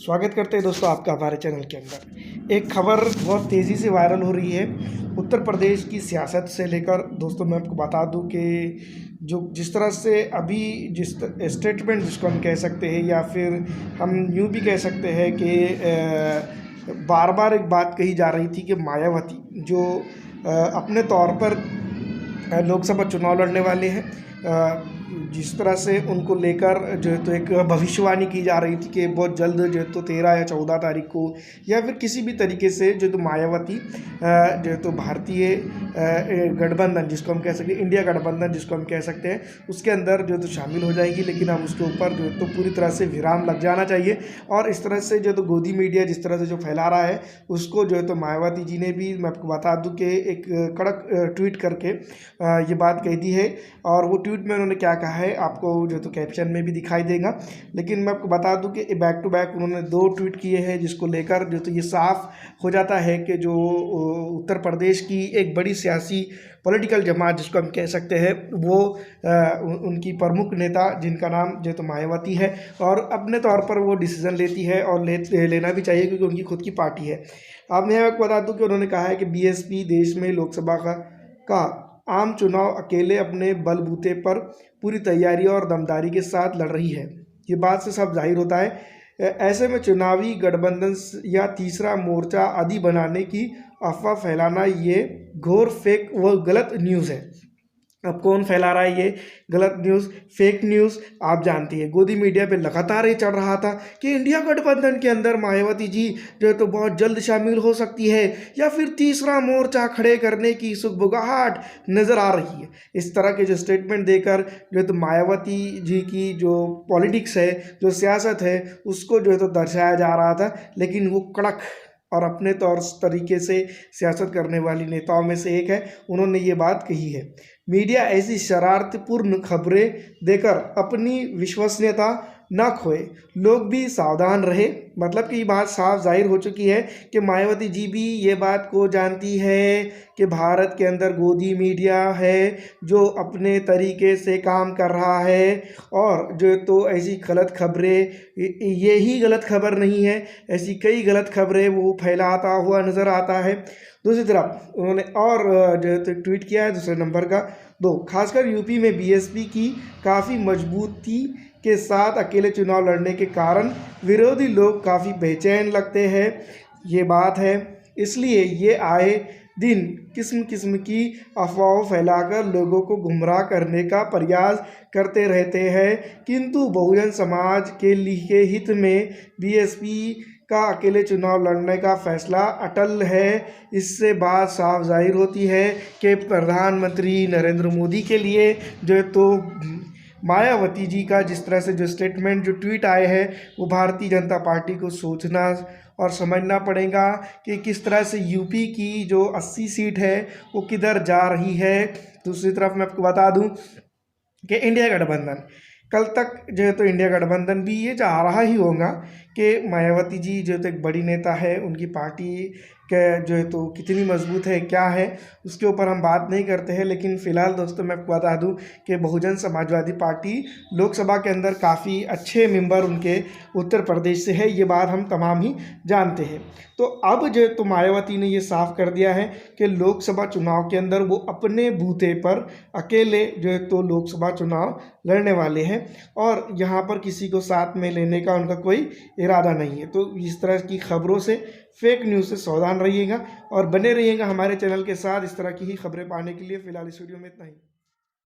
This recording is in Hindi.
स्वागत करते हैं दोस्तों आपका हमारे चैनल के अंदर। एक खबर बहुत तेज़ी से वायरल हो रही है उत्तर प्रदेश की सियासत से लेकर। दोस्तों मैं आपको बता दूं कि जो जिस तरह से अभी जिस स्टेटमेंट जिसको हम कह सकते हैं या फिर हम यूँ भी कह सकते हैं कि बार बार एक बात कही जा रही थी कि मायावती जो अपने तौर पर लोकसभा चुनाव लड़ने वाले हैं, जिस तरह से उनको लेकर जो है तो एक भविष्यवाणी की जा रही थी कि बहुत जल्द जो है तो 13 या 14 तारीख को या फिर किसी भी तरीके से जो तो मायावती जो है तो भारतीय गठबंधन जिसको हम कह सकते हैं, इंडिया गठबंधन जिसको हम कह सकते हैं, उसके अंदर जो है तो शामिल हो जाएगी। लेकिन अब उसके ऊपर जो है तो पूरी तरह से विराम लग जाना चाहिए। और इस तरह से जो तो गोदी मीडिया जिस तरह से जो फैला रहा है उसको जो है तो मायावती जी ने भी, मैं आपको बता दूं कि एक कड़क ट्वीट करके ये बात कह दी है। और वो ट्वीट में उन्होंने क्या कहा है आपको जो तो कैप्शन में भी दिखाई देगा। लेकिन मैं आपको बता दूं कि बैक टू बैक उन्होंने 2 ट्वीट किए हैं, जिसको लेकर जो तो ये साफ हो जाता है कि जो उत्तर प्रदेश की एक बड़ी सियासी पॉलिटिकल जमात जिसको हम कह सकते हैं वो उनकी प्रमुख नेता जिनका नाम जो तो मायावती है, और अपने तौर पर वो डिसीज़न लेती है और लेना भी चाहिए क्योंकि उनकी खुद की पार्टी है। अब मैं आपको बता दूं कि उन्होंने कहा है कि बीएसपी देश में लोकसभा का आम चुनाव अकेले अपने बलबूते पर पूरी तैयारी और दमदारी के साथ लड़ रही है। ये बात से सब जाहिर होता है। ऐसे में चुनावी गठबंधन या तीसरा मोर्चा आदि बनाने की अफवाह फैलाना ये घोर फेक व गलत न्यूज़ है। अब कौन फैला रहा है ये गलत न्यूज़, फेक न्यूज़? आप जानती है गोदी मीडिया पे लगातार ये चल रहा था कि इंडिया गठबंधन के अंदर मायावती जी जो है तो बहुत जल्द शामिल हो सकती है या फिर तीसरा मोर्चा खड़े करने की सुगबुगाहट नज़र आ रही है। इस तरह के जो स्टेटमेंट देकर जो है तो मायावती जी की जो पॉलिटिक्स है, जो सियासत है, उसको जो है तो दर्शाया जा रहा था। लेकिन वो कड़क और अपने तौर तरीके से सियासत करने वाली नेताओं में से एक है। उन्होंने ये बात कही है, मीडिया ऐसी शरारतपूर्ण खबरें देकर अपनी विश्वसनीयता न खोए, लोग भी सावधान रहे। मतलब कि ये बात साफ जाहिर हो चुकी है कि मायावती जी भी ये बात को जानती है कि भारत के अंदर गोदी मीडिया है जो अपने तरीके से काम कर रहा है, और जो तो ऐसी गलत खबरें, यही गलत खबर नहीं है, ऐसी कई गलत खबरें वो फैलाता हुआ नज़र आता है। दूसरी तरफ उन्होंने और जो है तो ट्वीट किया है दूसरे नंबर का 2, खासकर यूपी में बीएसपी की काफ़ी मजबूती के साथ अकेले चुनाव लड़ने के कारण विरोधी लोग काफ़ी बेचैन लगते हैं। ये बात है, इसलिए ये आए दिन किस्म किस्म की अफवाहों फैलाकर लोगों को गुमराह करने का प्रयास करते रहते हैं। किंतु बहुजन समाज के हित में बीएसपी का अकेले चुनाव लड़ने का फैसला अटल है। इससे बात साफ जाहिर होती है कि प्रधानमंत्री नरेंद्र मोदी के लिए जो है तो मायावती जी का जिस तरह से जो स्टेटमेंट, जो ट्वीट आए हैं, वो भारतीय जनता पार्टी को सोचना और समझना पड़ेगा कि किस तरह से यूपी की जो 80 सीट है वो किधर जा रही है। दूसरी तरफ मैं आपको बता दूं कि इंडिया गठबंधन कल तक जो है तो इंडिया गठबंधन भी ये चाह रहा ही होगा कि मायावती जी जो तो एक बड़ी नेता है, उनकी पार्टी के जो है तो कितनी मजबूत है, क्या है, उसके ऊपर हम बात नहीं करते हैं। लेकिन फ़िलहाल दोस्तों मैं आपको बता दूं कि बहुजन समाजवादी पार्टी लोकसभा के अंदर काफ़ी अच्छे मेंबर उनके उत्तर प्रदेश से है, ये बात हम तमाम ही जानते हैं। तो अब जो है तो मायावती ने ये साफ कर दिया है कि लोकसभा चुनाव के अंदर वो अपने बूते पर अकेले जो है तो लोकसभा चुनाव लड़ने वाले हैं, और यहाँ पर किसी को साथ में लेने का उनका कोई इरादा नहीं है। तो इस तरह की खबरों से, फेक न्यूज़ से सावधान रहिएगा और बने रहिएगा हमारे चैनल के साथ इस तरह की ही खबरें पाने के लिए। फ़िलहाल इस वीडियो में इतना ही।